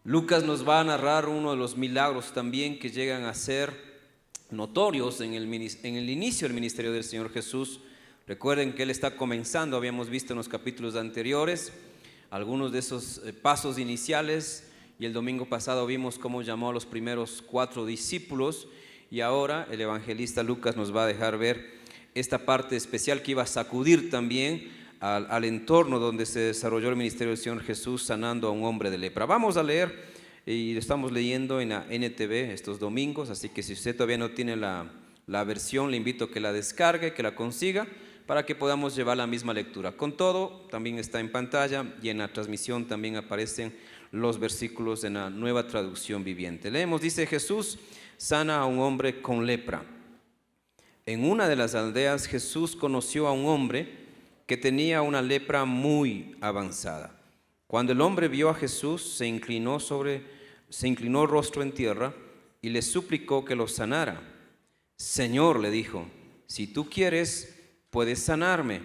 Lucas nos va a narrar uno de los milagros también que llegan a ser notorios en el inicio del ministerio del Señor Jesús. Recuerden que Él está comenzando, habíamos visto en los capítulos anteriores algunos de esos pasos iniciales, y el domingo pasado vimos cómo llamó a los primeros 4 discípulos, y ahora el evangelista Lucas nos va a dejar ver esta parte especial que iba a sacudir también al entorno donde se desarrolló el ministerio del Señor Jesús, sanando a un hombre de lepra. Vamos a leer, y estamos leyendo en la NTV estos domingos, así que si usted todavía no tiene la versión, le invito a que la descargue, que la consiga, para que podamos llevar la misma lectura. Con todo, también está en pantalla, y en la transmisión también aparecen los versículos en la Nueva Traducción Viviente. Leemos, dice: Jesús sana a un hombre con lepra. En una de las aldeas Jesús conoció a un hombre que tenía una lepra muy avanzada. Cuando el hombre vio a Jesús, se inclinó rostro en tierra y le suplicó que lo sanara. Señor, le dijo, si tú quieres, puedes sanarme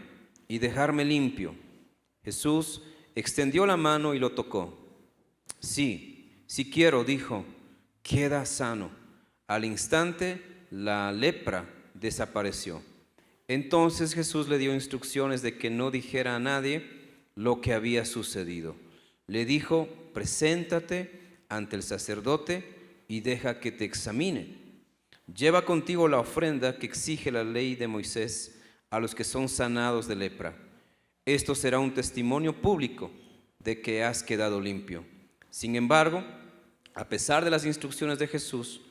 y dejarme limpio. Jesús extendió la mano y lo tocó. Sí quiero, dijo, queda sano. Al instante la lepra desapareció. Entonces Jesús le dio instrucciones de que no dijera a nadie lo que había sucedido. Le dijo: preséntate ante el sacerdote y deja que te examine. Lleva contigo la ofrenda que exige la ley de Moisés a los que son sanados de lepra. Esto será un testimonio público de que has quedado limpio. Sin embargo, a pesar de las instrucciones de Jesús,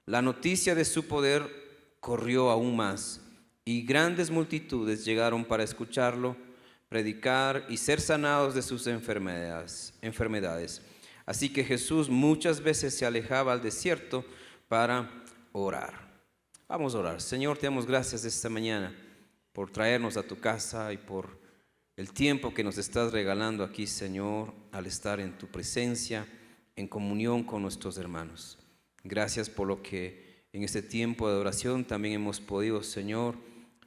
la noticia de su poder corrió aún más, y grandes multitudes llegaron para escucharlo predicar y ser sanados de sus enfermedades. Así que Jesús muchas veces se alejaba al desierto para orar. Vamos a orar. Señor, te damos gracias esta mañana por traernos a tu casa y por el tiempo que nos estás regalando aquí, Señor, al estar en tu presencia, en comunión con nuestros hermanos. Gracias por lo que en este tiempo de oración también hemos podido, Señor,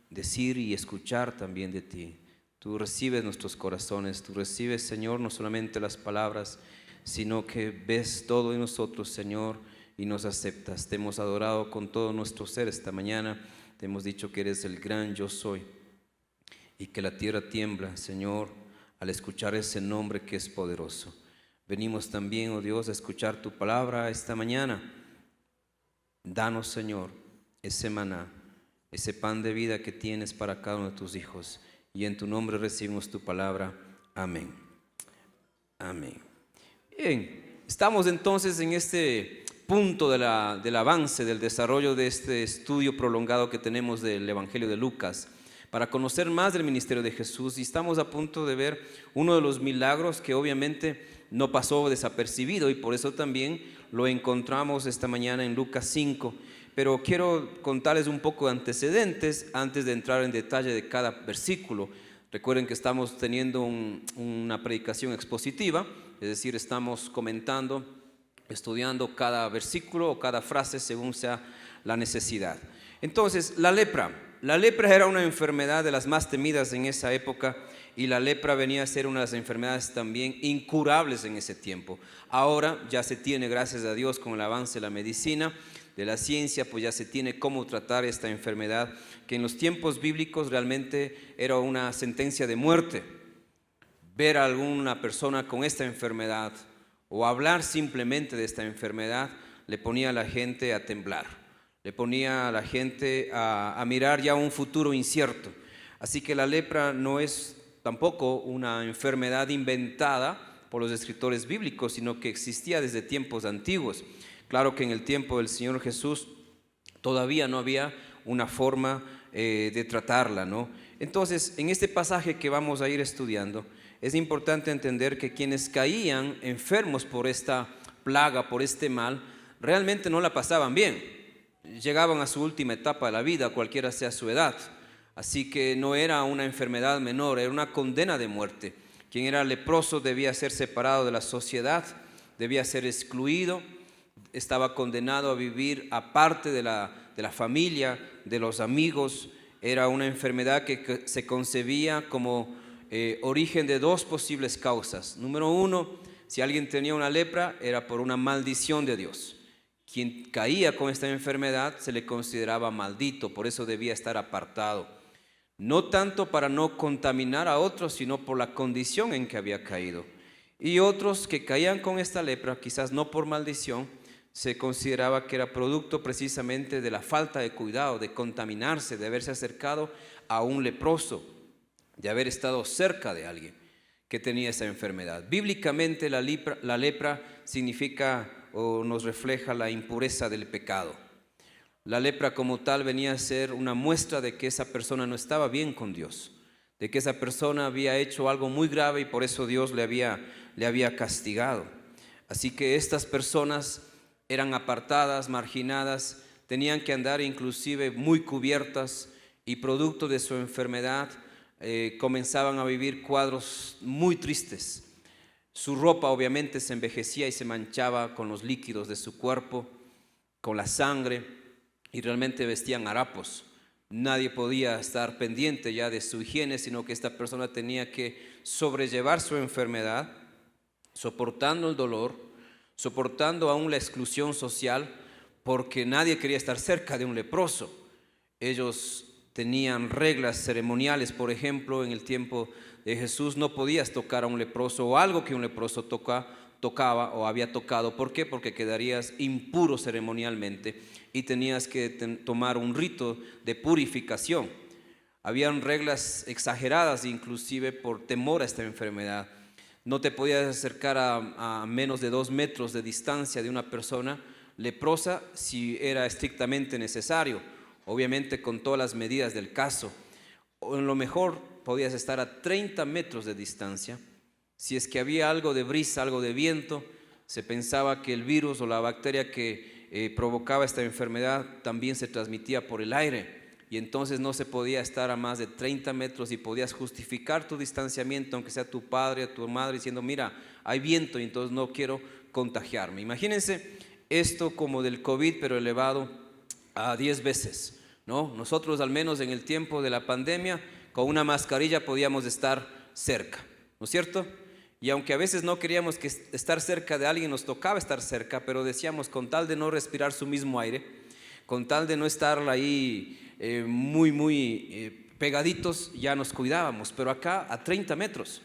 decir y escuchar también de ti. Tú recibes nuestros corazones, tú recibes, Señor, no solamente las palabras, sino que ves todo en nosotros, Señor, y nos aceptas. Te hemos adorado con todo nuestro ser esta mañana, te hemos dicho que eres el gran yo soy, y que la tierra tiembla, Señor, al escuchar ese nombre que es poderoso. Venimos también, oh Dios, a escuchar tu palabra esta mañana. Danos, Señor, ese maná, ese pan de vida que tienes para cada uno de tus hijos, y en tu nombre recibimos tu palabra. Amén. Amén. Bien, estamos entonces en este punto del avance, del desarrollo de este estudio prolongado que tenemos del Evangelio de Lucas, para conocer más del ministerio de Jesús, y estamos a punto de ver uno de los milagros que obviamente no pasó desapercibido, y por eso también lo encontramos esta mañana en Lucas 5. Pero quiero contarles un poco de antecedentes antes de entrar en detalle de cada versículo. Recuerden que estamos teniendo una predicación expositiva, es decir, estamos comentando, estudiando cada versículo o cada frase según sea la necesidad. Entonces, la lepra era una enfermedad de las más temidas en esa época, y la lepra venía a ser una de las enfermedades también incurables en ese tiempo. Ahora ya se tiene, gracias a Dios, con el avance de la medicina, de la ciencia, pues ya se tiene cómo tratar esta enfermedad, que en los tiempos bíblicos realmente era una sentencia de muerte. Ver a alguna persona con esta enfermedad o hablar simplemente de esta enfermedad le ponía a la gente a temblar, le ponía a la gente a mirar ya un futuro incierto. Así que la lepra no es tampoco una enfermedad inventada por los escritores bíblicos, sino que existía desde tiempos antiguos. Claro que en el tiempo del Señor Jesús todavía no había una forma de tratarla, ¿no? Entonces, en este pasaje que vamos a ir estudiando, es importante entender que quienes caían enfermos por esta plaga, por este mal, realmente no la pasaban bien. Llegaban a su última etapa de la vida, cualquiera sea su edad. Así que no era una enfermedad menor, era una condena de muerte. Quien era leproso debía ser separado de la sociedad, debía ser excluido, estaba condenado a vivir aparte de la familia, de los amigos, era una enfermedad que se concebía como origen de dos posibles causas. Número uno, si alguien tenía una lepra, era por una maldición de Dios. Quien caía con esta enfermedad se le consideraba maldito, por eso debía estar apartado. No tanto para no contaminar a otros, sino por la condición en que había caído. Y otros que caían con esta lepra, quizás no por maldición, se consideraba que era producto precisamente de la falta de cuidado, de contaminarse, de haberse acercado a un leproso, de haber estado cerca de alguien que tenía esa enfermedad. Bíblicamente la lepra significa o nos refleja la impureza del pecado. La lepra como tal venía a ser una muestra de que esa persona no estaba bien con Dios, de que esa persona había hecho algo muy grave y por eso Dios le había castigado. Así que estas personas eran apartadas, marginadas, tenían que andar inclusive muy cubiertas y producto de su enfermedad comenzaban a vivir cuadros muy tristes. Su ropa obviamente se envejecía y se manchaba con los líquidos de su cuerpo, con la sangre, y realmente vestían harapos. Nadie podía estar pendiente ya de su higiene, sino que esta persona tenía que sobrellevar su enfermedad, soportando el dolor, soportando aún la exclusión social, porque nadie quería estar cerca de un leproso. Ellos tenían reglas ceremoniales, por ejemplo, en el tiempo de Jesús no podías tocar a un leproso o algo que un leproso tocaba o había tocado. ¿Por qué? Porque quedarías impuro ceremonialmente y tenías que tomar un rito de purificación. Habían reglas exageradas inclusive por temor a esta enfermedad. No te podías acercar a menos de 2 metros de distancia de una persona leprosa si era estrictamente necesario, obviamente con todas las medidas del caso. O en lo mejor podías estar a 30 metros de distancia. Si es que había algo de brisa, algo de viento, se pensaba que el virus o la bacteria que provocaba esta enfermedad también se transmitía por el aire. Y entonces no se podía estar a más de 30 metros y podías justificar tu distanciamiento, aunque sea tu padre o tu madre, diciendo, mira, hay viento y entonces no quiero contagiarme. Imagínense esto como del COVID, pero elevado a 10 veces, ¿no? Nosotros al menos en el tiempo de la pandemia, con una mascarilla podíamos estar cerca, ¿no es cierto? Y aunque a veces no queríamos estar cerca de alguien, nos tocaba estar cerca, pero decíamos, con tal de no respirar su mismo aire, con tal de no estar ahí muy pegaditos, ya nos cuidábamos, pero acá a 30 metros.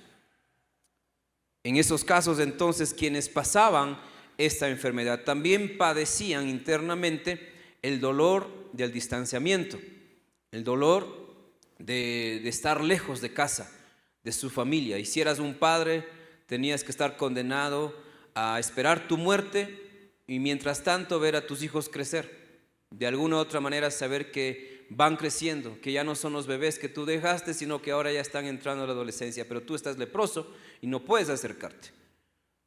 En esos casos entonces quienes pasaban esta enfermedad también padecían internamente el dolor del distanciamiento, el dolor de estar lejos de casa, de su familia. Y si eras un padre, tenías que estar condenado a esperar tu muerte y mientras tanto ver a tus hijos crecer. De alguna u otra manera saber que van creciendo, que ya no son los bebés que tú dejaste, sino que ahora ya están entrando a la adolescencia, pero tú estás leproso y no puedes acercarte.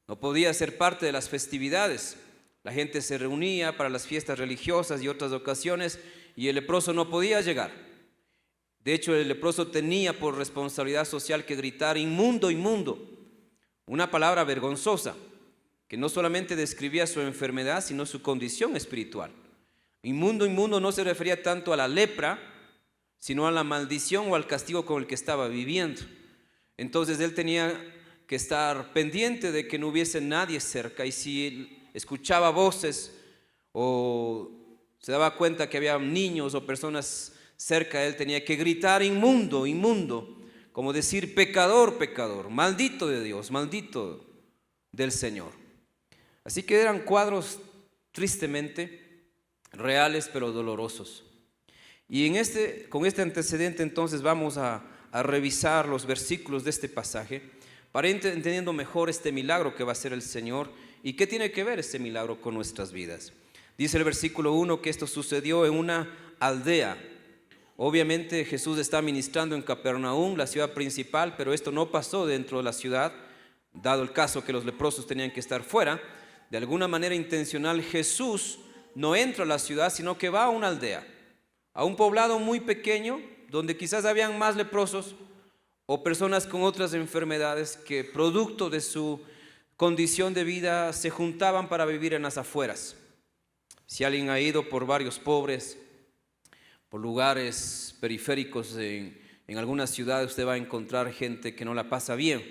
No podías ser parte de las festividades. La gente se reunía para las fiestas religiosas y otras ocasiones y el leproso no podía llegar. De hecho, el leproso tenía por responsabilidad social que gritar inmundo, inmundo, una palabra vergonzosa que no solamente describía su enfermedad, sino su condición espiritual. Inmundo, inmundo no se refería tanto a la lepra, sino a la maldición o al castigo con el que estaba viviendo. Entonces él tenía que estar pendiente de que no hubiese nadie cerca, y si él escuchaba voces o se daba cuenta que había niños o personas cerca, él tenía que gritar inmundo, inmundo, como decir pecador, pecador, maldito de Dios, maldito del Señor. Así que eran cuadros tristemente reales pero dolorosos. Y con este antecedente entonces vamos a revisar los versículos de este pasaje para ir entendiendo mejor este milagro que va a hacer el Señor y qué tiene que ver este milagro con nuestras vidas. Dice el versículo 1 que esto sucedió en una aldea. Obviamente Jesús está ministrando en Capernaum, la ciudad principal, pero esto no pasó dentro de la ciudad, dado el caso que los leprosos tenían que estar fuera. De alguna manera intencional Jesús no entra a la ciudad, sino que va a una aldea, a un poblado muy pequeño, donde quizás habían más leprosos o personas con otras enfermedades que producto de su condición de vida se juntaban para vivir en las afueras. Si alguien ha ido por barrios pobres, por lugares periféricos en algunas ciudades usted va a encontrar gente que no la pasa bien,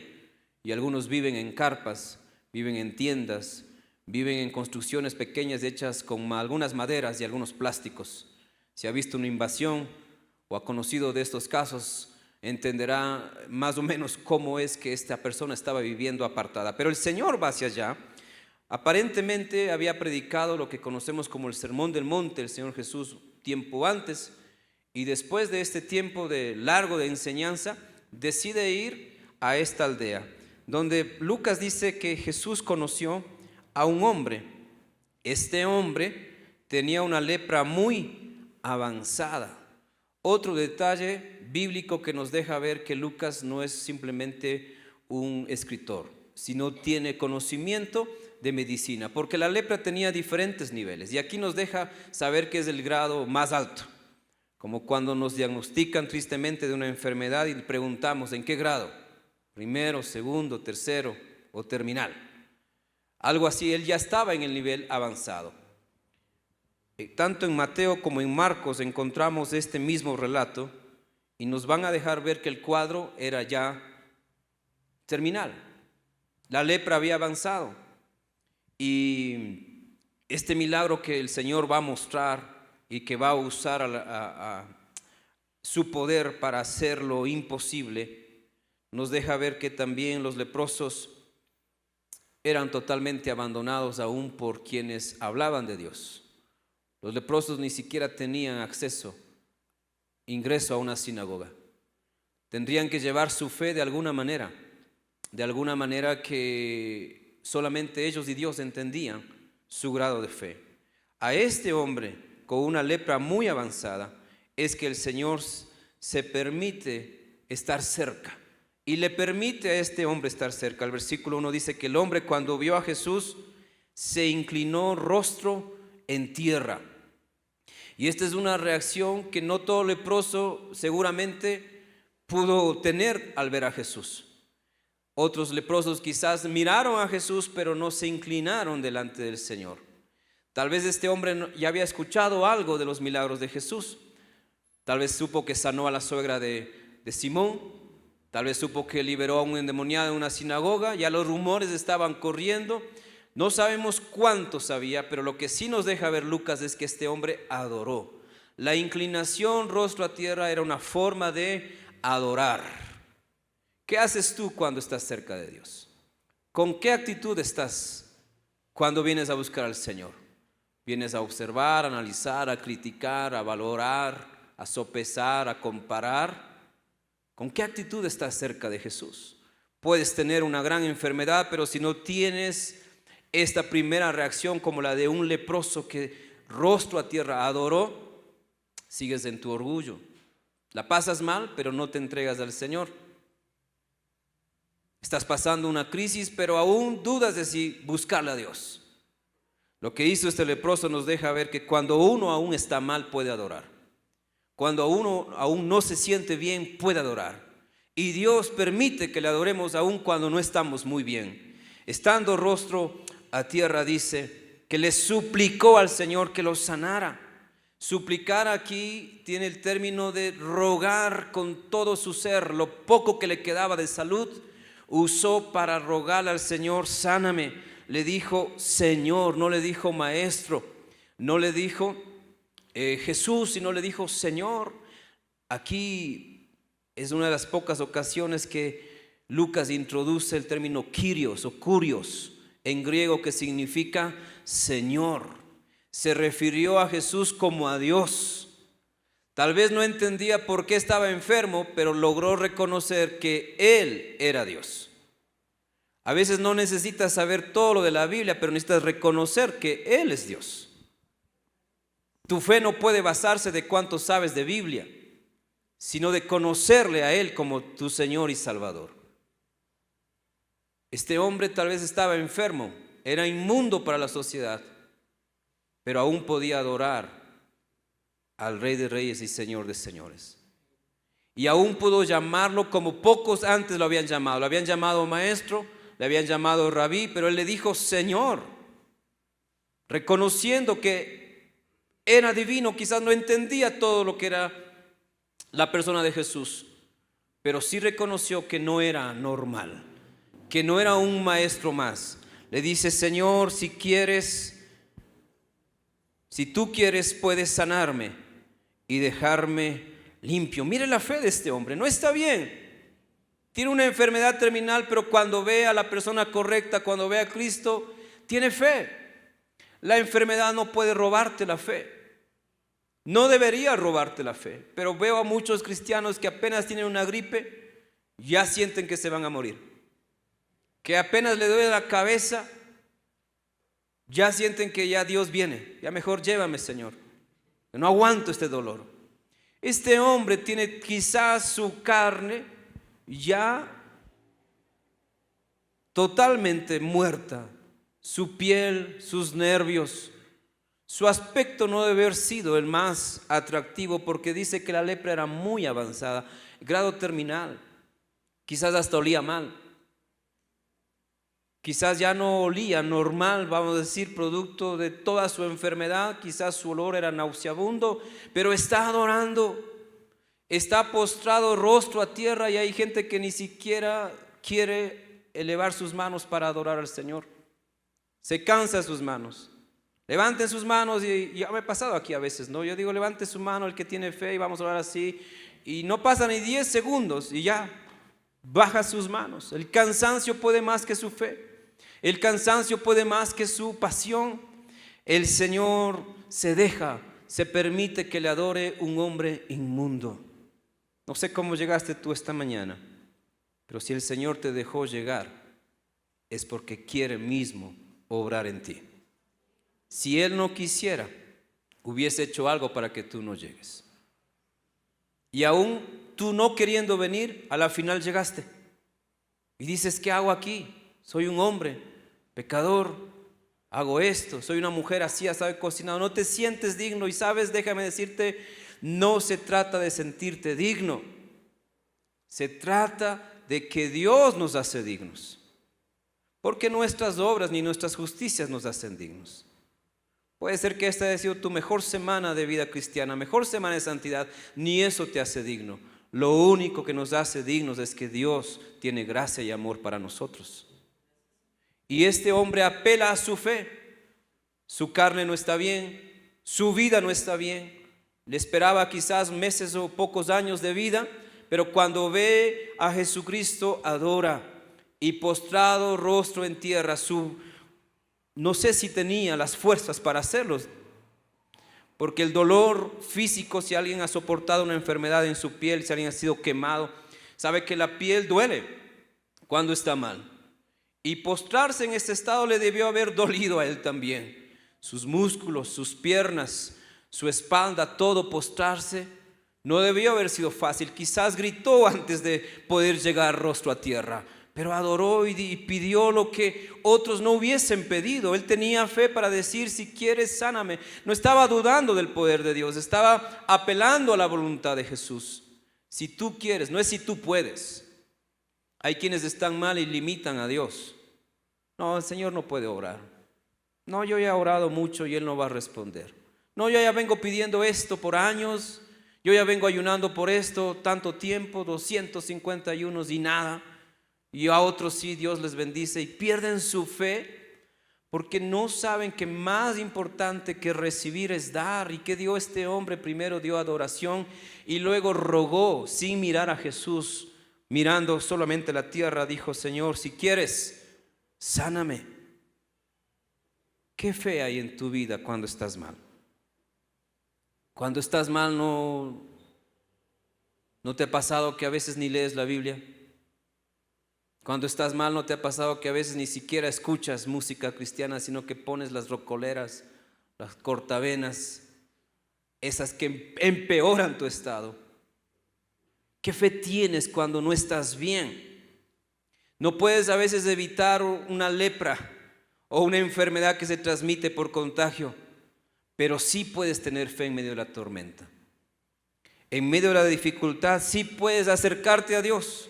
y algunos viven en carpas, viven en tiendas, viven en construcciones pequeñas hechas con algunas maderas y algunos plásticos. Si ha visto una invasión o ha conocido de estos casos, entenderá más o menos cómo es que esta persona estaba viviendo apartada. Pero el Señor va hacia allá. Aparentemente había predicado lo que conocemos como el Sermón del Monte, el Señor Jesús, tiempo antes, y después de este tiempo largo de enseñanza, decide ir a esta aldea, donde Lucas dice que Jesús conoció a un hombre. Este hombre tenía una lepra muy avanzada. Otro detalle bíblico que nos deja ver que Lucas no es simplemente un escritor, sino tiene conocimiento de medicina, porque la lepra tenía diferentes niveles, y aquí nos deja saber que es el grado más alto, como cuando nos diagnostican tristemente de una enfermedad y preguntamos ¿en qué grado? Primero, segundo, tercero o terminal. Algo así, él ya estaba en el nivel avanzado. Tanto en Mateo como en Marcos encontramos este mismo relato, y nos van a dejar ver que el cuadro era ya terminal. La lepra había avanzado, y este milagro que el Señor va a mostrar y que va a usar a su poder para hacer lo imposible, nos deja ver que también los leprosos eran totalmente abandonados aún por quienes hablaban de Dios. Los leprosos ni siquiera tenían ingreso a una sinagoga. Tendrían que llevar su fe de alguna manera que solamente ellos y Dios entendían su grado de fe. A este hombre con una lepra muy avanzada es que el Señor se permite estar cerca, y le permite a este hombre estar cerca. El versículo 1 dice que el hombre, cuando vio a Jesús, se inclinó rostro en tierra. Y esta es una reacción que no todo leproso seguramente pudo tener al ver a Jesús. Otros leprosos quizás miraron a Jesús, pero no se inclinaron delante del Señor. Tal vez este hombre ya había escuchado algo de los milagros de Jesús. Tal vez supo que sanó a la suegra de Simón. Tal vez supo que liberó a un endemoniado en una sinagoga. Ya los rumores estaban corriendo. No sabemos cuánto sabía, pero lo que sí nos deja ver Lucas es que este hombre adoró. La inclinación rostro a tierra era una forma de adorar. ¿Qué haces tú cuando estás cerca de Dios? ¿Con qué actitud estás cuando vienes a buscar al Señor? ¿Vienes a observar, a analizar, a criticar, a valorar, a sopesar, a comparar? ¿Con qué actitud estás cerca de Jesús? Puedes tener una gran enfermedad, pero si no tienes esta primera reacción como la de un leproso que rostro a tierra adoró, sigues en tu orgullo. La pasas mal, pero no te entregas al Señor. Estás pasando una crisis, pero aún dudas de si buscarle a Dios. Lo que hizo este leproso nos deja ver que cuando uno aún está mal puede adorar. Cuando uno aún no se siente bien puede adorar. Y Dios permite que le adoremos aún cuando no estamos muy bien. Estando rostro a tierra, dice que le suplicó al Señor que lo sanara. Suplicar aquí tiene el término de rogar con todo su ser. Lo poco que le quedaba de salud usó para rogarle al Señor: sáname. Le dijo Señor, no le dijo maestro, no le dijo Jesús, sino le dijo Señor. Aquí es una de las pocas ocasiones que Lucas introduce el término Kyrios o Kurios en griego, que significa Señor. Se refirió a Jesús como a Dios. Tal vez no entendía por qué estaba enfermo, pero logró reconocer que Él era Dios. A veces no necesitas saber todo lo de la Biblia, pero necesitas reconocer que Él es Dios. Tu fe no puede basarse de cuánto sabes de Biblia, sino de conocerle a Él como tu Señor y Salvador. Este hombre tal vez estaba enfermo, era inmundo para la sociedad, pero aún podía adorar al Rey de Reyes y Señor de Señores. Y aún pudo llamarlo como pocos antes lo habían llamado. Lo habían llamado maestro, le habían llamado rabí, pero él le dijo Señor, reconociendo que Era divino, quizás no entendía todo lo que era la persona de Jesús, pero sí reconoció que no era normal, que no era un maestro más. Le dice: Señor, si quieres, si tú quieres, puedes sanarme y dejarme limpio. Mire la fe de este hombre, no está bien. Tiene una enfermedad terminal, pero cuando ve a la persona correcta, cuando ve a Cristo, tiene fe. La enfermedad no puede robarte la fe. No debería robarte la fe. Pero veo a muchos cristianos que apenas tienen una gripe, ya sienten que se van a morir. Que apenas le duele la cabeza, ya sienten que ya Dios viene. Ya mejor llévame, Señor. No aguanto este dolor. Este hombre tiene quizás su carne ya totalmente muerta, su piel, sus nervios, su aspecto no debe haber sido el más atractivo, porque dice que la lepra era muy avanzada, grado terminal, quizás hasta olía mal, quizás ya no olía normal, vamos a decir, producto de toda su enfermedad, quizás su olor era nauseabundo, pero está adorando. Está postrado rostro a tierra, y hay gente que ni siquiera quiere elevar sus manos para adorar al Señor. Se cansa sus manos. Levanten sus manos, y ya me he pasado aquí a veces, ¿no? Yo digo: levante su mano el que tiene fe, y vamos a orar así. Y no pasa ni 10 segundos y ya baja sus manos. El cansancio puede más que su fe. El cansancio puede más que su pasión. El Señor se permite que le adore un hombre inmundo. No sé cómo llegaste tú esta mañana, pero si el Señor te dejó llegar, es porque quiere mismo obrar en ti. Si Él no quisiera, hubiese hecho algo para que tú no llegues. Y aún tú no queriendo venir, a la final llegaste. Y dices: ¿qué hago aquí? Soy un hombre pecador, hago esto, soy una mujer así, sabe cocinar. No te sientes digno, y sabes, déjame decirte, no se trata de sentirte digno, se trata de que Dios nos hace dignos, porque nuestras obras ni nuestras justicias nos hacen dignos. Puede ser que esta haya sido tu mejor semana de vida cristiana, mejor semana de santidad, ni eso te hace digno. Lo único que nos hace dignos es que Dios tiene gracia y amor para nosotros. Y este hombre apela a su fe. Su carne no está bien, su vida no está bien. Le esperaba quizás meses o pocos años de vida, pero cuando ve a Jesucristo, adora, y postrado rostro en tierra, no sé si tenía las fuerzas para hacerlo, porque el dolor físico, si alguien ha soportado una enfermedad en su piel, si alguien ha sido quemado, sabe que la piel duele cuando está mal. Y postrarse en este estado le debió haber dolido a él también. Sus músculos, sus piernas, su espalda, todo postrarse, no debió haber sido fácil. Quizás gritó antes de poder llegar rostro a tierra, pero adoró y pidió lo que otros no hubiesen pedido. Él tenía fe para decir: si quieres, sáname. No estaba dudando del poder de Dios, estaba apelando a la voluntad de Jesús. Si tú quieres, no es si tú puedes. Hay quienes están mal y limitan a Dios. No, el Señor no puede orar. No, yo ya he orado mucho y Él no va a responder. No, yo ya vengo pidiendo esto por años, yo ya vengo ayunando por esto tanto tiempo, 251 y nada. Y a otros sí, Dios les bendice, y pierden su fe porque no saben que más importante que recibir es dar. ¿Y qué dio este hombre? Primero dio adoración y luego rogó sin mirar a Jesús, mirando solamente la tierra. Dijo: Señor, si quieres, sáname. ¿Qué fe hay en tu vida cuando estás mal? Cuando estás mal, ¿no te ha pasado que a veces ni lees la Biblia? Cuando estás mal, ¿no te ha pasado que a veces ni siquiera escuchas música cristiana, sino que pones las rocoleras, las cortavenas, esas que empeoran tu estado? ¿Qué fe tienes cuando no estás bien? No puedes a veces evitar una lepra o una enfermedad que se transmite por contagio, pero sí puedes tener fe en medio de la tormenta. En medio de la dificultad sí puedes acercarte a Dios.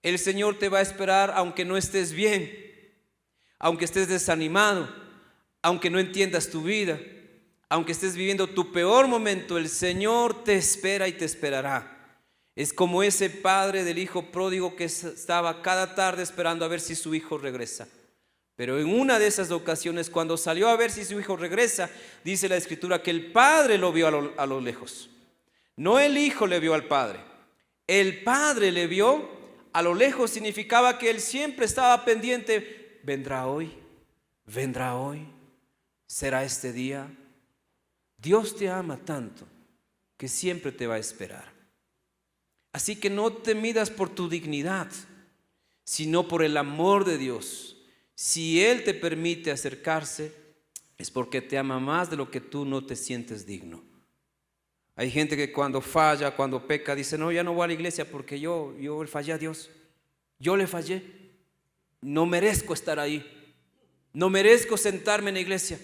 El Señor te va a esperar aunque no estés bien, aunque estés desanimado, aunque no entiendas tu vida, aunque estés viviendo tu peor momento, el Señor te espera y te esperará. Es como ese padre del hijo pródigo que estaba cada tarde esperando a ver si su hijo regresa. Pero en una de esas ocasiones, cuando salió a ver si su hijo regresa, dice la Escritura que el padre lo vio a lo lejos. No el hijo le vio al padre. El padre le vio a lo lejos. Significaba que él siempre estaba pendiente. ¿Vendrá hoy? ¿Vendrá hoy? ¿Será este día? Dios te ama tanto que siempre te va a esperar. Así que no te midas por tu dignidad, sino por el amor de Dios. Si Él te permite acercarse, es porque te ama más de lo que tú no te sientes digno. Hay gente que cuando falla, cuando peca, dice, no, ya no voy a la iglesia porque yo le fallé a Dios. Yo le fallé. No merezco estar ahí. No merezco sentarme en la iglesia.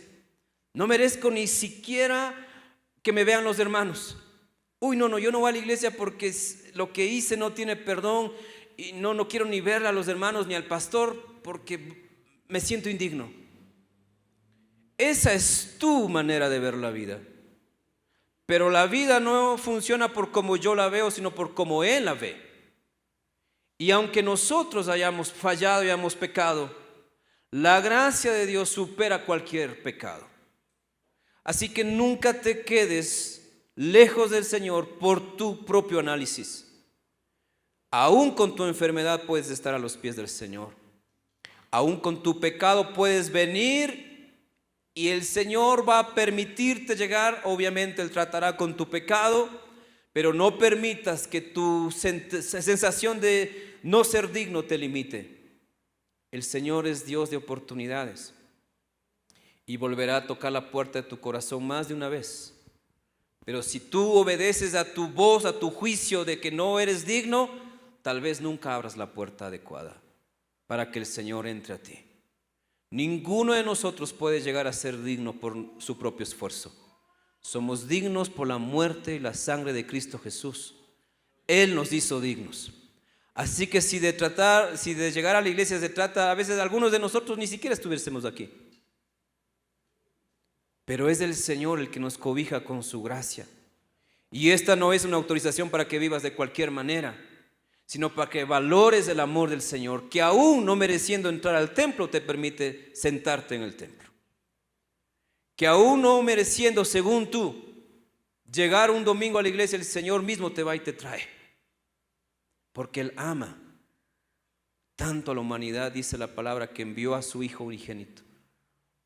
No merezco ni siquiera que me vean los hermanos. Uy, no, yo no voy a la iglesia porque lo que hice no tiene perdón. Y no quiero ni ver a los hermanos ni al pastor porque me siento indigno. Esa es tu manera de ver la vida. Pero la vida no funciona por como yo la veo, sino por como Él la ve. Y aunque nosotros hayamos fallado y hayamos pecado, la gracia de Dios supera cualquier pecado. Así que nunca te quedes lejos del Señor por tu propio análisis. Aún con tu enfermedad puedes estar a los pies del Señor. Aún con tu pecado puedes venir y el Señor va a permitirte llegar. Obviamente Él tratará con tu pecado, pero no permitas que tu sensación de no ser digno te limite. El Señor es Dios de oportunidades y volverá a tocar la puerta de tu corazón más de una vez. Pero si tú obedeces a tu voz, a tu juicio de que no eres digno, tal vez nunca abras la puerta adecuada para que el Señor entre a ti. Ninguno de nosotros puede llegar a ser digno por su propio esfuerzo. Somos dignos por la muerte y la sangre de Cristo Jesús. Él nos hizo dignos. Así que si de llegar a la iglesia se trata, a veces algunos de nosotros ni siquiera estuviésemos aquí. Pero es el Señor el que nos cobija con su gracia. Y esta no es una autorización para que vivas de cualquier manera, sino para que valores el amor del Señor, que aún no mereciendo entrar al templo te permite sentarte en el templo. Que aún no mereciendo, según tú, llegar un domingo a la iglesia, el Señor mismo te va y te trae. Porque Él ama tanto a la humanidad, dice la palabra, que envió a su Hijo unigénito,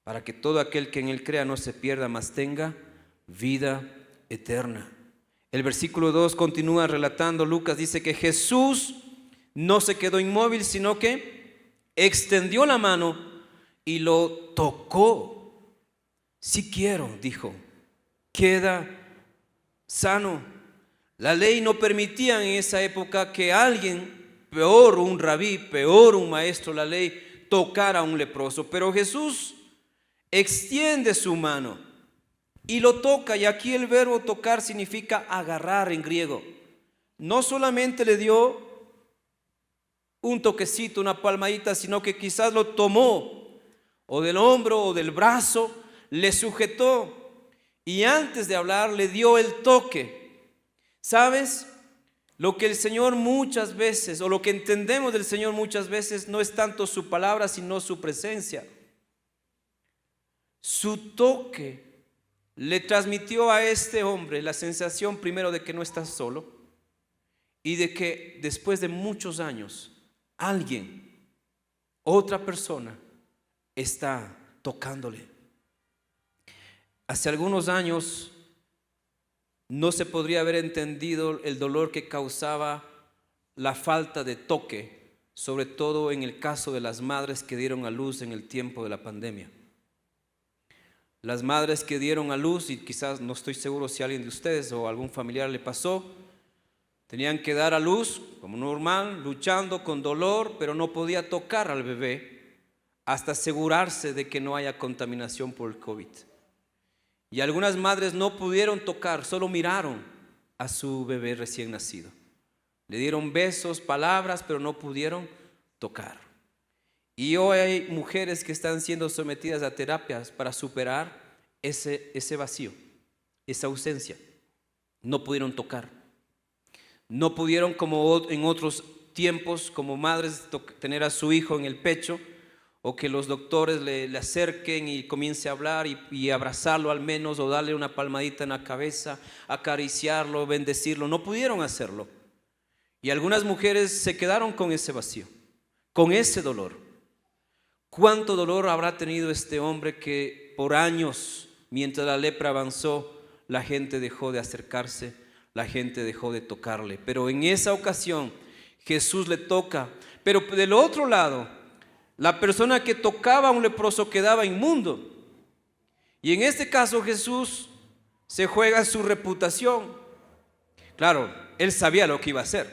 para que todo aquel que en Él crea no se pierda, mas tenga vida eterna. El versículo 2 continúa relatando, Lucas dice que Jesús no se quedó inmóvil, sino que extendió la mano y lo tocó. Si quiero, dijo, queda sano. La ley no permitía en esa época que alguien, peor un rabí, peor un maestro, la ley, tocara a un leproso. Pero Jesús extiende su mano y lo toca, y aquí el verbo tocar significa agarrar en griego. No solamente le dio un toquecito, una palmadita, sino que quizás lo tomó o del hombro o del brazo, le sujetó y antes de hablar le dio el toque. ¿Sabes? Lo que el Señor muchas veces, o lo que entendemos del Señor muchas veces, no es tanto su palabra, sino su presencia. Su toque le transmitió a este hombre la sensación primero de que no está solo y de que después de muchos años alguien, otra persona, está tocándole. Hace algunos años no se podría haber entendido el dolor que causaba la falta de toque, sobre todo en el caso de las madres que dieron a luz en el tiempo de la pandemia. Las madres que dieron a luz, y quizás no estoy seguro si a alguien de ustedes o algún familiar le pasó, tenían que dar a luz como normal, luchando con dolor, pero no podía tocar al bebé hasta asegurarse de que no haya contaminación por el COVID. Y algunas madres no pudieron tocar, solo miraron a su bebé recién nacido. Le dieron besos, palabras, pero no pudieron tocar. Y hoy hay mujeres que están siendo sometidas a terapias para superar ese vacío, esa ausencia. No pudieron tocar. No pudieron, como en otros tiempos, como madres, tener a su hijo en el pecho, o que los doctores le acerquen y comience a hablar y abrazarlo al menos, o darle una palmadita en la cabeza, acariciarlo, bendecirlo. No pudieron hacerlo. Y algunas mujeres se quedaron con ese vacío, con ese dolor. ¿Cuánto dolor habrá tenido este hombre que por años, mientras la lepra avanzó, la gente dejó de acercarse, la gente dejó de tocarle? Pero en esa ocasión Jesús le toca. Pero del otro lado, la persona que tocaba a un leproso quedaba inmundo. Y en este caso Jesús se juega su reputación. Claro, él sabía lo que iba a hacer,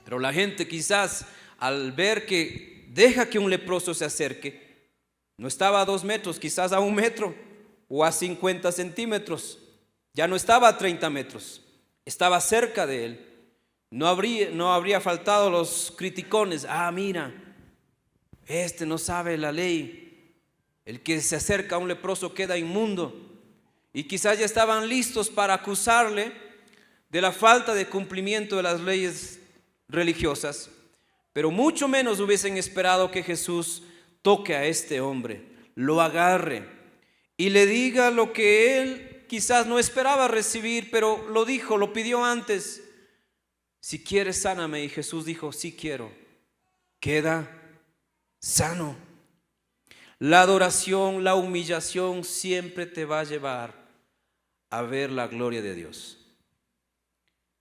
pero la gente quizás al ver que deja que un leproso se acerque, no estaba a 2 metros, quizás a 1 metro o a 50 centímetros, ya no estaba a 30 metros, estaba cerca de él. No habría faltado los criticones. Mira, este no sabe la ley, el que se acerca a un leproso queda inmundo. Y quizás ya estaban listos para acusarle de la falta de cumplimiento de las leyes religiosas, pero mucho menos hubiesen esperado que Jesús toque a este hombre, lo agarre y le diga lo que él quizás no esperaba recibir, pero lo dijo, lo pidió antes: si quieres, sáname. Y Jesús dijo: sí quiero, queda sano. La adoración, la humillación siempre te va a llevar a ver la gloria de Dios.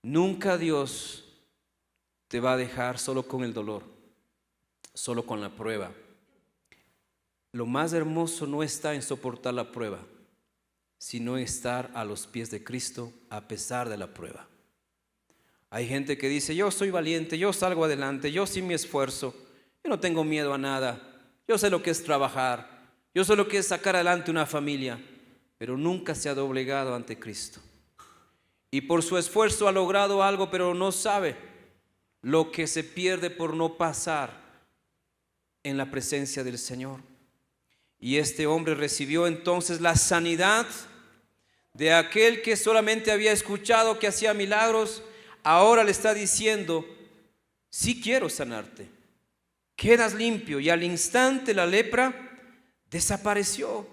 Nunca Dios te va a dejar solo con el dolor, solo con la prueba. Lo más hermoso no está en soportar la prueba, sino en estar a los pies de Cristo a pesar de la prueba. Hay gente que dice: yo soy valiente, yo salgo adelante, yo sin mi esfuerzo, yo no tengo miedo a nada, yo sé lo que es trabajar, yo sé lo que es sacar adelante una familia, pero nunca se ha doblegado ante Cristo. Y por su esfuerzo ha logrado algo, pero no sabe lo que se pierde por no pasar en la presencia del Señor. Y este hombre recibió entonces la sanidad de aquel que solamente había escuchado que hacía milagros. Ahora le está diciendo: sí quiero sanarte, quedas limpio. Y al instante la lepra desapareció.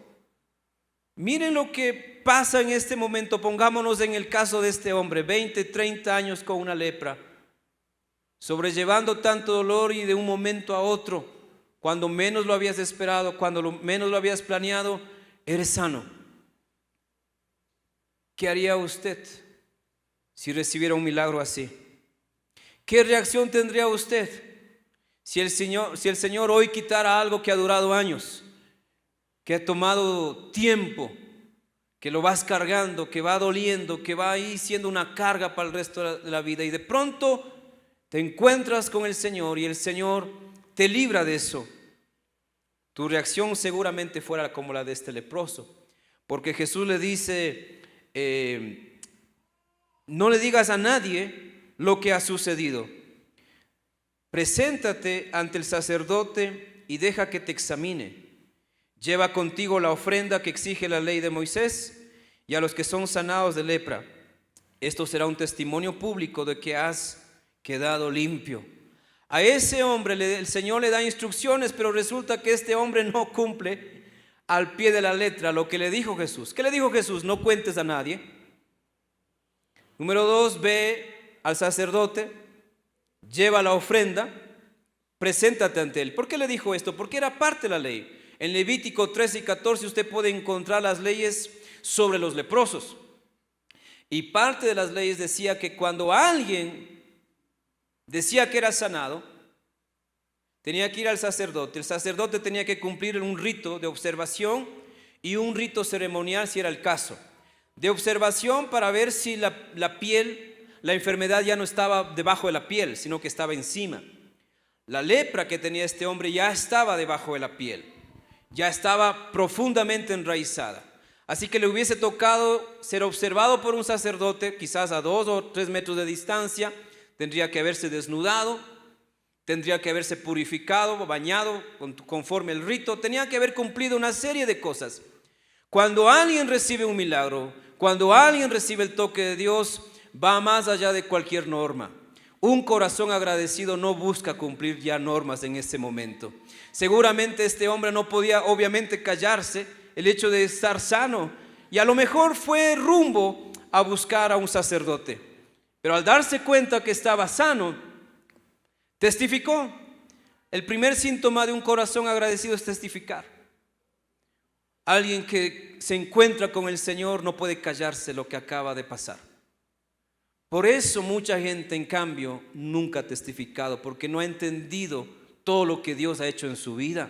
Miren lo que pasa en este momento. Pongámonos en el caso de este hombre, 20, 30 años con una lepra, sobrellevando tanto dolor, y de un momento a otro, cuando menos lo habías esperado, cuando menos lo habías planeado, eres sano. ¿Qué haría usted si recibiera un milagro así? ¿Qué reacción tendría usted si el Señor hoy quitara algo que ha durado años, que ha tomado tiempo, que lo vas cargando, que va doliendo, que va ahí siendo una carga para el resto de la vida, y de pronto te encuentras con el Señor y el Señor te libra de eso? Tu reacción seguramente fuera como la de este leproso, porque Jesús le dice: no le digas a nadie lo que ha sucedido. Preséntate ante el sacerdote y deja que te examine. Lleva contigo la ofrenda que exige la ley de Moisés, y a los que son sanados de lepra, esto será un testimonio público de que has quedado limpio. A ese hombre el Señor le da instrucciones, pero resulta que este hombre no cumple al pie de la letra lo que le dijo Jesús. ¿Qué le dijo Jesús? No cuentes a nadie. Número 2, ve al sacerdote, lleva la ofrenda, preséntate ante él. ¿Por qué le dijo esto? Porque era parte de la ley. En Levítico 13 y 14 usted puede encontrar las leyes sobre los leprosos. Y parte de las leyes decía que cuando alguien decía que era sanado, tenía que ir al sacerdote. El sacerdote tenía que cumplir un rito de observación y un rito ceremonial si era el caso. De observación para ver si la piel, la enfermedad ya no estaba debajo de la piel, sino que estaba encima. La lepra que tenía este hombre ya estaba debajo de la piel, ya estaba profundamente enraizada. Así que le hubiese tocado ser observado por un sacerdote, quizás a 2 o 3 metros de distancia. Tendría que haberse desnudado, tendría que haberse purificado, bañado conforme el rito, tenía que haber cumplido una serie de cosas. Cuando alguien recibe un milagro, cuando alguien recibe el toque de Dios, va más allá de cualquier norma. Un corazón agradecido no busca cumplir ya normas en ese momento. Seguramente este hombre no podía obviamente callarse el hecho de estar sano, y a lo mejor fue rumbo a buscar a un sacerdote. Pero al darse cuenta que estaba sano, testificó. El primer síntoma de un corazón agradecido es testificar. Alguien que se encuentra con el Señor no puede callarse lo que acaba de pasar. Por eso mucha gente, en cambio, nunca ha testificado, porque no ha entendido todo lo que Dios ha hecho en su vida.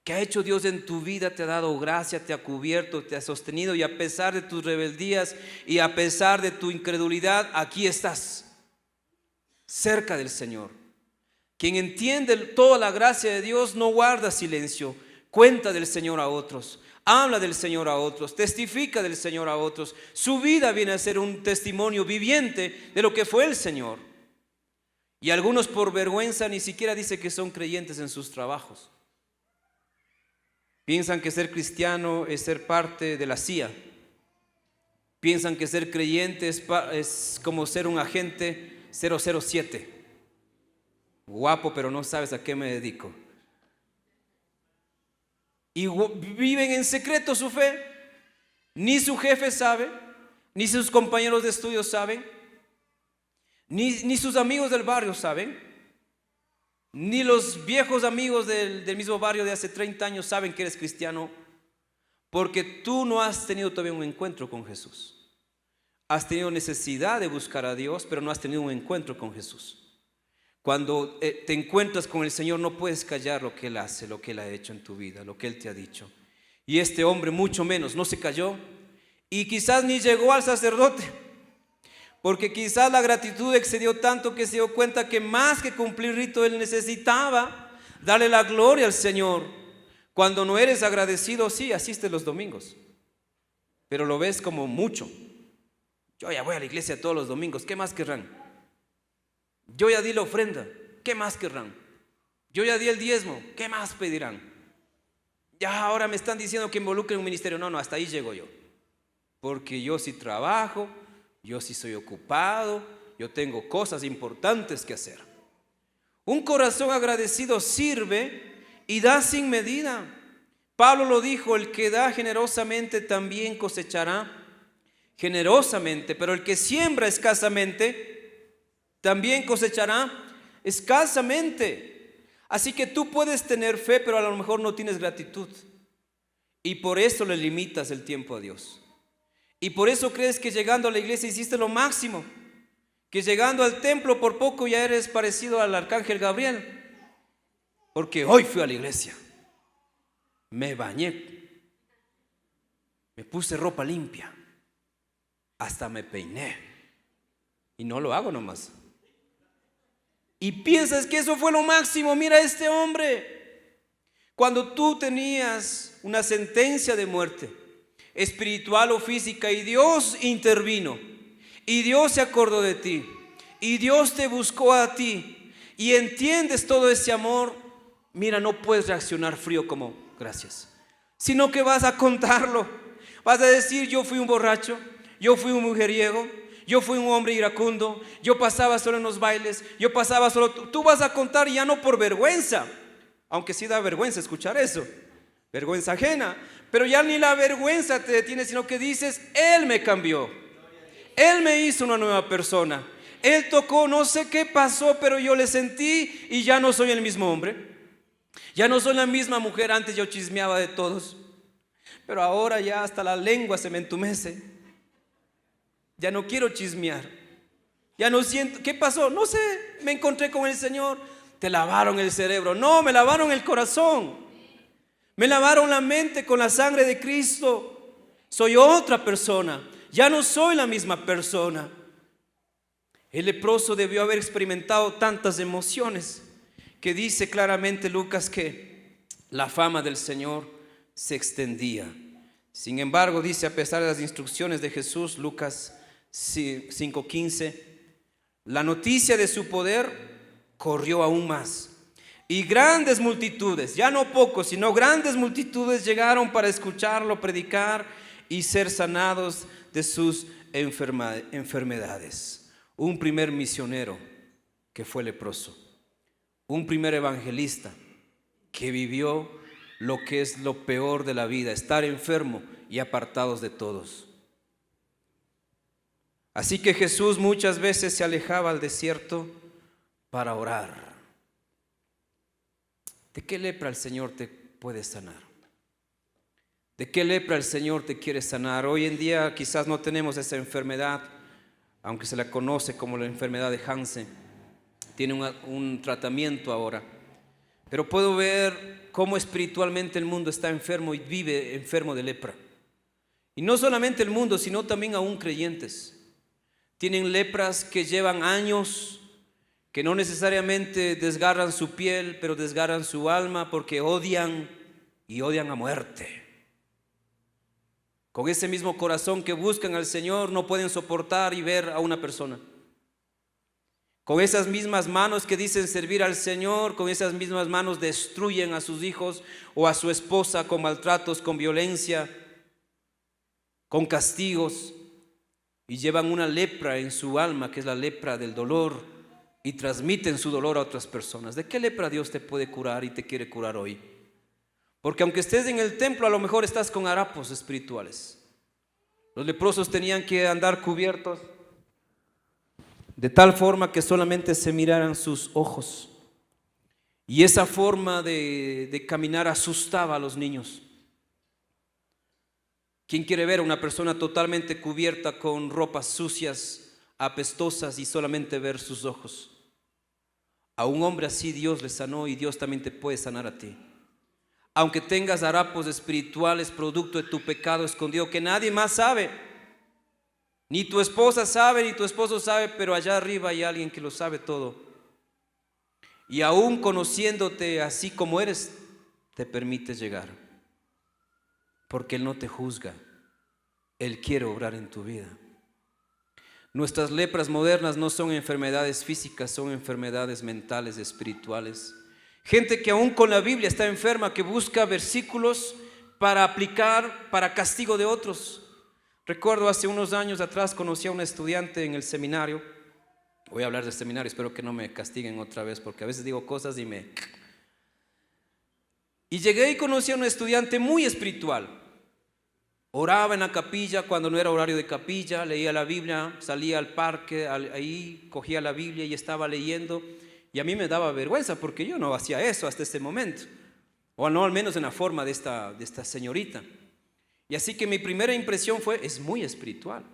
¿Qué ha hecho Dios en tu vida? Te ha dado gracia, te ha cubierto, te ha sostenido, y a pesar de tus rebeldías y a pesar de tu incredulidad, aquí estás, cerca del Señor. Quien entiende toda la gracia de Dios no guarda silencio, cuenta del Señor a otros, habla del Señor a otros, testifica del Señor a otros. Su vida viene a ser un testimonio viviente de lo que fue el Señor. Y algunos por vergüenza ni siquiera dicen que son creyentes en sus trabajos. Piensan que ser cristiano es ser parte de la CIA. Piensan que ser creyente es como ser un agente 007. Guapo, pero no sabes a qué me dedico. Y viven en secreto su fe. Ni su jefe sabe, ni sus compañeros de estudio saben, ni sus amigos del barrio saben, ni los viejos amigos del mismo barrio de hace 30 años saben que eres cristiano, porque tú no has tenido todavía un encuentro con Jesús. Has tenido necesidad de buscar a Dios, pero no has tenido un encuentro con Jesús. Cuando te encuentras con el Señor, no puedes callar lo que Él hace, lo que Él ha hecho en tu vida, lo que Él te ha dicho. Y este hombre mucho menos, no se calló, y quizás ni llegó al sacerdote, porque quizás la gratitud excedió tanto que se dio cuenta que más que cumplir rito, él necesitaba darle la gloria al Señor. Cuando no eres agradecido, sí, asistes los domingos, pero lo ves como mucho. Yo ya voy a la iglesia todos los domingos, ¿qué más querrán? Yo ya di la ofrenda, ¿qué más querrán? Yo ya di el diezmo, ¿qué más pedirán? Ya ahora me están diciendo que involucre un ministerio. No, hasta ahí llego yo, porque yo sí trabajo, yo sí soy ocupado, yo tengo cosas importantes que hacer. Un corazón agradecido sirve y da sin medida. Pablo lo dijo: el que da generosamente también cosechará generosamente, pero el que siembra escasamente también cosechará escasamente. Así que tú puedes tener fe, pero a lo mejor no tienes gratitud, y por eso le limitas el tiempo a Dios. Y por eso crees que llegando a la iglesia hiciste lo máximo, que llegando al templo por poco ya eres parecido al arcángel Gabriel, porque hoy fui a la iglesia, me bañé, me puse ropa limpia, hasta me peiné, y no lo hago nomás. Y piensas que eso fue lo máximo. Mira a este hombre. Cuando tú tenías una sentencia de muerte, espiritual o física, y Dios intervino, y Dios se acordó de ti, y Dios te buscó a ti, y entiendes todo ese amor, mira, no puedes reaccionar frío como gracias, sino que vas a contarlo. Vas a decir: yo fui un borracho, yo fui un mujeriego, yo fui un hombre iracundo, yo pasaba solo en los bailes, yo pasaba solo. Tú vas a contar, ya no por vergüenza, aunque sí da vergüenza escuchar eso, vergüenza ajena, pero ya ni la vergüenza te detiene, sino que dices: Él me cambió, Él me hizo una nueva persona, Él tocó, no sé qué pasó, pero yo le sentí y ya no soy el mismo hombre, ya no soy la misma mujer. Antes yo chismeaba de todos, pero ahora ya hasta la lengua se me entumece. Ya no quiero chismear, ya no siento. ¿Qué pasó? No sé, me encontré con el Señor. Te lavaron el cerebro. No, me lavaron el corazón, me lavaron la mente con la sangre de Cristo. Soy otra persona, ya no soy la misma persona. El leproso debió haber experimentado tantas emociones que dice claramente Lucas que la fama del Señor se extendía. Sin embargo, dice, a pesar de las instrucciones de Jesús, Lucas 5:15, la noticia de su poder corrió aún más, Y grandes multitudes, ya no pocos, sino grandes multitudes llegaron para escucharlo predicar y ser sanados de sus enfermedades. Un primer misionero que fue leproso, un primer evangelista que vivió lo que es lo peor de la vida, estar enfermo y apartados de todos. Así que Jesús muchas veces se alejaba al desierto para orar. ¿De qué lepra el Señor te puede sanar? ¿De qué lepra el Señor te quiere sanar? Hoy en día quizás no tenemos esa enfermedad, aunque se la conoce como la enfermedad de Hansen. Tiene un tratamiento ahora. Pero puedo ver cómo espiritualmente el mundo está enfermo y vive enfermo de lepra. Y no solamente el mundo, sino también aún creyentes. Tienen lepras que llevan años, que no necesariamente desgarran su piel, pero desgarran su alma porque odian y odian a muerte. Con ese mismo corazón que buscan al Señor, no pueden soportar y ver a una persona. Con esas mismas manos que dicen servir al Señor, con esas mismas manos destruyen a sus hijos o a su esposa con maltratos, con violencia, con castigos, y llevan una lepra en su alma, que es la lepra del dolor, y transmiten su dolor a otras personas. ¿De qué lepra Dios te puede curar y te quiere curar hoy? Porque aunque estés en el templo, a lo mejor estás con harapos espirituales. Los leprosos tenían que andar cubiertos de tal forma que solamente se miraran sus ojos. Y esa forma de caminar asustaba a los niños. ¿Quién quiere ver a una persona totalmente cubierta con ropas sucias, apestosas y solamente ver sus ojos? A un hombre así Dios le sanó y Dios también te puede sanar a ti. Aunque tengas harapos espirituales producto de tu pecado escondido que nadie más sabe, ni tu esposa sabe, ni tu esposo sabe, pero allá arriba hay alguien que lo sabe todo. Y aún conociéndote así como eres, te permite llegar, porque Él no te juzga, Él quiere obrar en tu vida. Nuestras lepras modernas no son enfermedades físicas, son enfermedades mentales, espirituales. Gente que aún con la Biblia está enferma, que busca versículos para aplicar para castigo de otros. Recuerdo hace unos años atrás conocí a un estudiante en el seminario. Voy a hablar del seminario, espero que no me castiguen otra vez, porque a veces digo cosas y llegué y conocí a un estudiante muy espiritual. Oraba en la capilla cuando no era horario de capilla, leía la Biblia, salía al parque, ahí cogía la Biblia y estaba leyendo. Y a mí me daba vergüenza porque yo no hacía eso hasta ese momento. O no, al menos en la forma de esta señorita. Y así que mi primera impresión fue, es muy espiritual.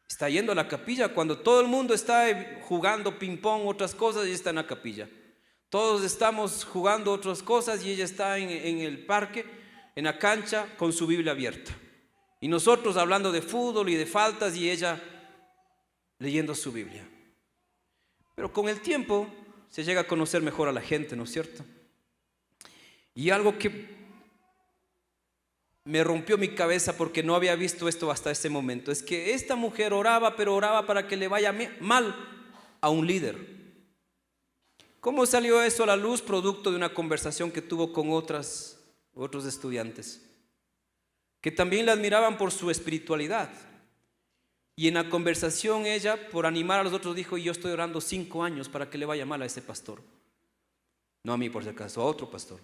Está yendo a la capilla cuando todo el mundo está jugando ping-pong, otras cosas, y está en la capilla. Todos estamos jugando otras cosas y ella está en el parque, en la cancha, con su Biblia abierta. Y nosotros hablando de fútbol y de faltas y ella leyendo su Biblia. Pero con el tiempo se llega a conocer mejor a la gente, ¿no es cierto? Y algo que me rompió mi cabeza porque no había visto esto hasta ese momento es que esta mujer oraba, pero oraba para que le vaya mal a un líder. ¿Cómo salió eso a la luz? Producto de una conversación que tuvo con otros estudiantes que también la admiraban por su espiritualidad. Y en la conversación ella, por animar a los otros, dijo, yo estoy orando 5 años para que le vaya mal a ese pastor. No a mí por si acaso, a otro pastor.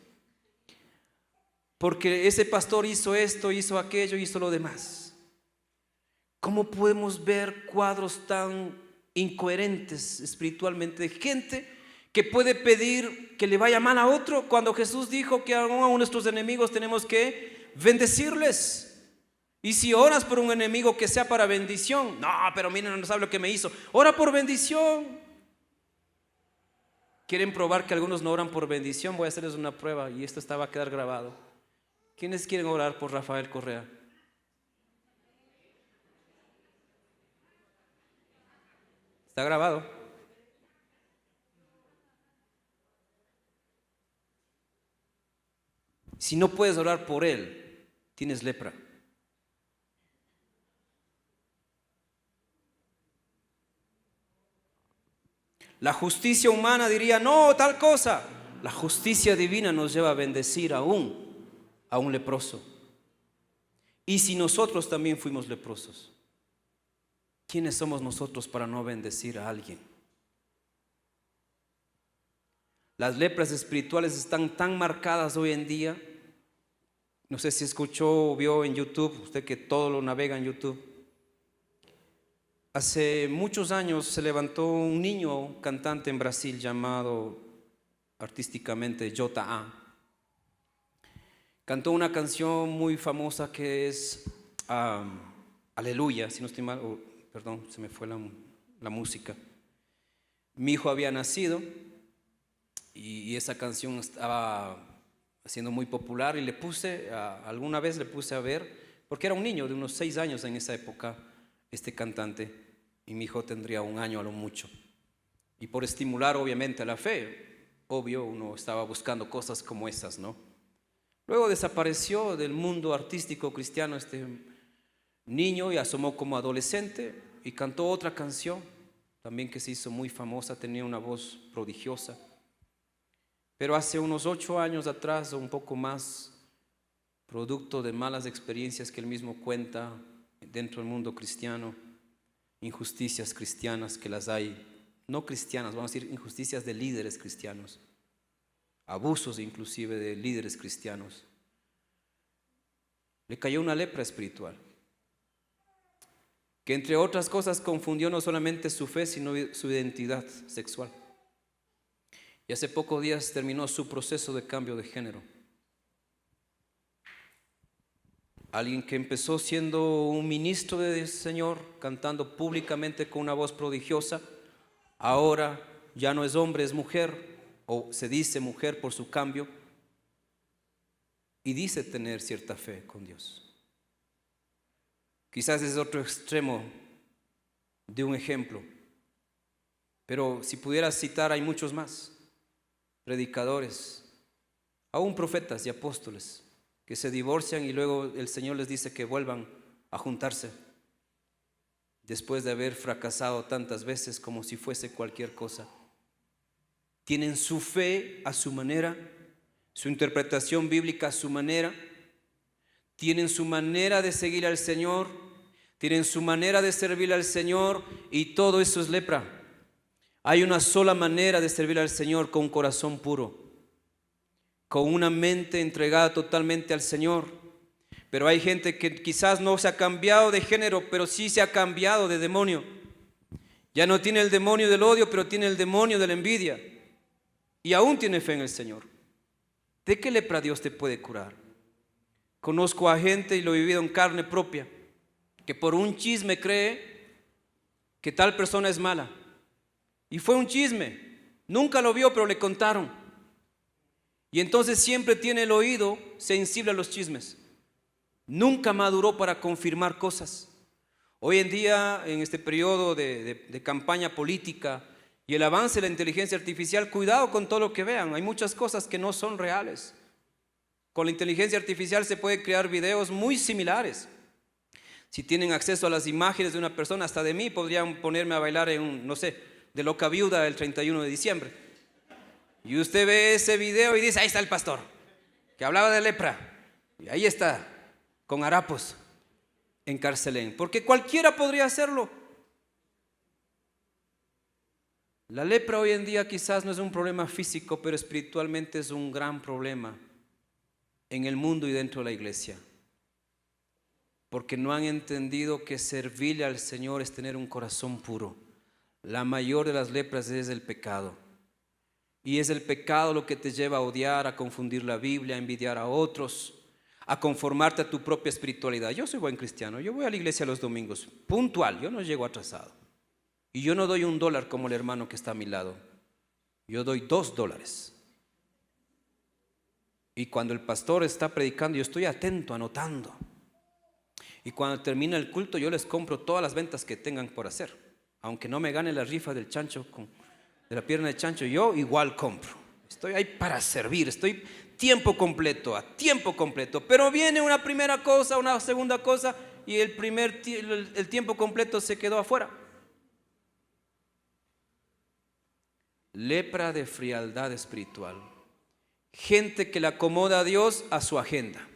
Porque ese pastor hizo esto, hizo aquello, hizo lo demás. ¿Cómo podemos ver cuadros tan incoherentes espiritualmente de gente que puede pedir que le vaya mal a otro cuando Jesús dijo que aún a nuestros enemigos tenemos que bendecirles? Y si oras por un enemigo, que sea para bendición. No, pero miren, no sabe lo que me hizo. Ora por bendición. ¿Quieren probar que algunos no oran por bendición? Voy a hacerles una prueba y esto va a quedar grabado. ¿Quiénes quieren orar por Rafael Correa? Está grabado. Si no puedes orar por él, tienes lepra. La justicia humana diría, no, tal cosa. la justicia divina nos lleva a bendecir aún a un leproso. Y si nosotros también fuimos leprosos, ¿quiénes somos nosotros para no bendecir a alguien? Las lepras espirituales están tan marcadas hoy en día. No sé si escuchó o vio en YouTube, usted que todo lo navega en YouTube. Hace muchos años se levantó un niño cantante en Brasil llamado artísticamente J.A. Cantó una canción muy famosa que es Aleluya, si no estoy mal, perdón, se me fue la música. Mi hijo había nacido y esa canción estaba siendo muy popular y alguna vez le puse a ver, porque era un niño de unos 6 años en esa época, este cantante, y mi hijo tendría 1 año a lo mucho. Y por estimular obviamente la fe, obvio, uno estaba buscando cosas como esas, ¿no? Luego desapareció del mundo artístico cristiano este niño y asomó como adolescente y cantó otra canción, también que se hizo muy famosa, tenía una voz prodigiosa. Pero hace unos 8 años atrás, o un poco más, producto de malas experiencias que él mismo cuenta dentro del mundo cristiano, injusticias cristianas que las hay, no cristianas, vamos a decir injusticias de líderes cristianos, abusos inclusive de líderes cristianos, le cayó una lepra espiritual, que entre otras cosas confundió no solamente su fe, sino su identidad sexual. Y hace pocos días terminó su proceso de cambio de género. Alguien que empezó siendo un ministro del Señor, cantando públicamente con una voz prodigiosa, ahora ya no es hombre, es mujer, o se dice mujer por su cambio, y dice tener cierta fe con Dios. Quizás es otro extremo de un ejemplo, pero si pudiera citar hay muchos más. Predicadores, aún profetas y apóstoles que se divorcian y luego el Señor les dice que vuelvan a juntarse después de haber fracasado tantas veces como si fuese cualquier cosa. Tienen su fe a su manera, su interpretación bíblica a su manera, tienen su manera de seguir al Señor, tienen su manera de servir al Señor y todo eso es lepra. Hay una sola manera de servir al Señor, con un corazón puro, con una mente entregada totalmente al Señor. Pero hay gente que quizás no se ha cambiado de género, pero sí se ha cambiado de demonio. Ya no tiene el demonio del odio, pero tiene el demonio de la envidia. Y aún tiene fe en el Señor. ¿De qué lepra Dios te puede curar? Conozco a gente, y lo he vivido en carne propia, que por un chisme cree que tal persona es mala. Y fue un chisme, nunca lo vio, pero le contaron. Y entonces siempre tiene el oído sensible a los chismes. Nunca maduró para confirmar cosas. Hoy en día, en este periodo de campaña política y el avance de la inteligencia artificial, cuidado con todo lo que vean. Hay muchas cosas que no son reales. Con la inteligencia artificial se pueden crear videos muy similares. Si tienen acceso a las imágenes de una persona, hasta de mí, podrían ponerme a bailar en no sé, de loca viuda el 31 de diciembre. Y usted ve ese video y dice, ahí está el pastor, que hablaba de lepra. Y ahí está, con harapos, en Carcelén. Porque cualquiera podría hacerlo. La lepra hoy en día quizás no es un problema físico, pero espiritualmente es un gran problema en el mundo y dentro de la iglesia. Porque no han entendido que servirle al Señor es tener un corazón puro. La mayor de las lepras es el pecado. Y es el pecado lo que te lleva a odiar, a confundir la Biblia, a envidiar a otros, a conformarte a tu propia espiritualidad. Yo soy buen cristiano, yo voy a la iglesia los domingos, puntual, yo no llego atrasado. Y yo no doy $1 como el hermano que está a mi lado. Yo doy $2. Y cuando el pastor está predicando, yo estoy atento, anotando. Y cuando termina el culto, yo les compro todas las ventas que tengan por hacer. Aunque no me gane la rifa del chancho, de la pierna de chancho, yo igual compro. Estoy ahí para servir, estoy a tiempo completo. Pero viene una primera cosa, una segunda cosa, y el tiempo completo se quedó afuera. Lepra de frialdad espiritual. gente que le acomoda a Dios a su agenda.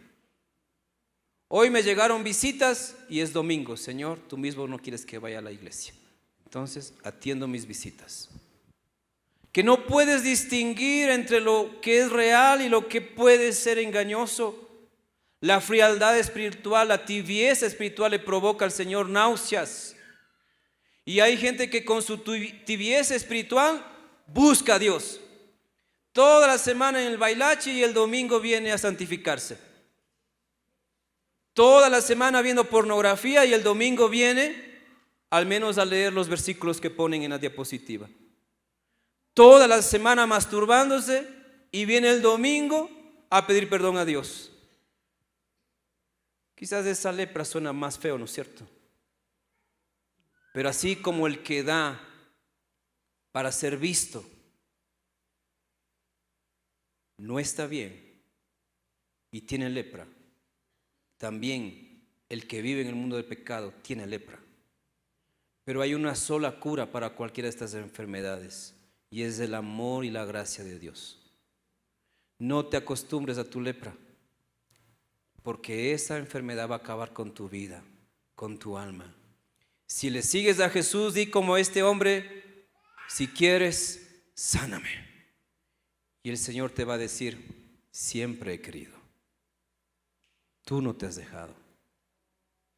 Hoy me llegaron visitas y es domingo. Señor, tú mismo no quieres que vaya a la iglesia. Entonces atiendo mis visitas. Que no puedes distinguir entre lo que es real y lo que puede ser engañoso. La frialdad espiritual, la tibieza espiritual le provoca al Señor náuseas. Y hay gente que con su tibieza espiritual busca a Dios. Toda la semana en el bailache y el domingo viene a santificarse. Toda la semana viendo pornografía y el domingo viene al menos a leer los versículos que ponen en la diapositiva. Toda la semana masturbándose y viene el domingo a pedir perdón a Dios. Quizás esa lepra suena más feo, ¿no es cierto? Pero así como el que da para ser visto no está bien y tiene lepra, también el que vive en el mundo del pecado tiene lepra. Pero hay una sola cura para cualquiera de estas enfermedades y es el amor y la gracia de Dios. No te acostumbres a tu lepra, porque esa enfermedad va a acabar con tu vida, con tu alma. Si le sigues a Jesús, di como este hombre: si quieres, sáname. Y el Señor te va a decir: siempre he querido. Tú no te has dejado.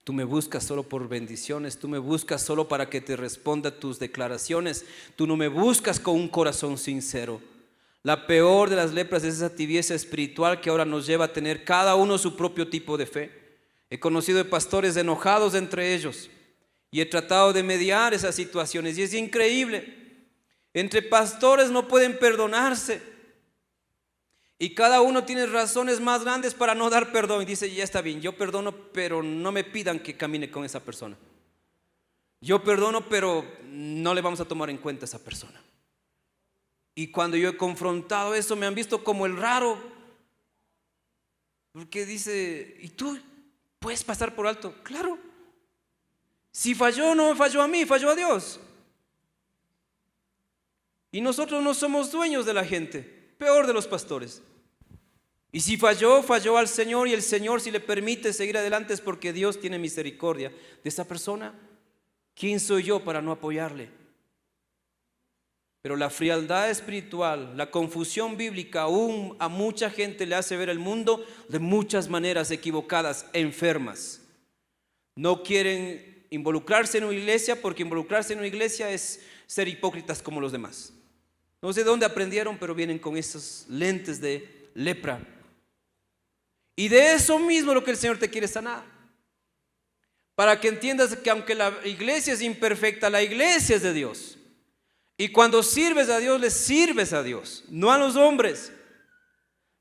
Tú me buscas solo por bendiciones, tú me buscas solo para que te responda tus declaraciones. Tú no me buscas con un corazón sincero. La peor de las lepras es esa tibieza espiritual que ahora nos lleva a tener cada uno su propio tipo de fe. He conocido de pastores enojados entre ellos y he tratado de mediar esas situaciones y es increíble. Entre pastores no pueden perdonarse. Y cada uno tiene razones más grandes para no dar perdón. Y dice: ya está bien, yo perdono, pero no me pidan que camine con esa persona. Yo perdono, pero no le vamos a tomar en cuenta a esa persona. Y cuando yo he confrontado eso, me han visto como el raro. Porque dice: ¿y tú puedes pasar por alto? Claro. Si falló, no me falló a mí, falló a Dios. Y nosotros no somos dueños de la gente, peor de los pastores. Y si falló, falló al Señor, y el Señor, si le permite seguir adelante, es porque Dios tiene misericordia de esa persona. ¿Quién soy yo para no apoyarle? Pero la frialdad espiritual, la confusión bíblica aún a mucha gente le hace ver el mundo de muchas maneras equivocadas, enfermas. No quieren involucrarse en una iglesia porque involucrarse en una iglesia es ser hipócritas como los demás. No sé de dónde aprendieron, pero vienen con esos lentes de lepra. Y de eso mismo lo que el Señor te quiere sanar. Para que entiendas que aunque la iglesia es imperfecta, la iglesia es de Dios. Y cuando sirves a Dios, le sirves a Dios, no a los hombres.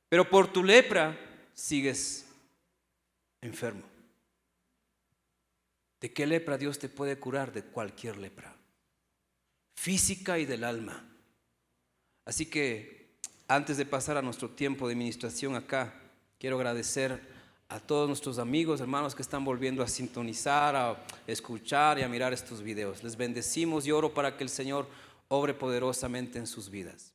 Pero por tu lepra sigues enfermo. ¿De qué lepra Dios te puede curar? De cualquier lepra, física y del alma. Así que antes de pasar a nuestro tiempo de ministración acá, quiero agradecer a todos nuestros amigos, hermanos que están volviendo a sintonizar, a escuchar y a mirar estos videos. Les bendecimos y oro para que el Señor obre poderosamente en sus vidas.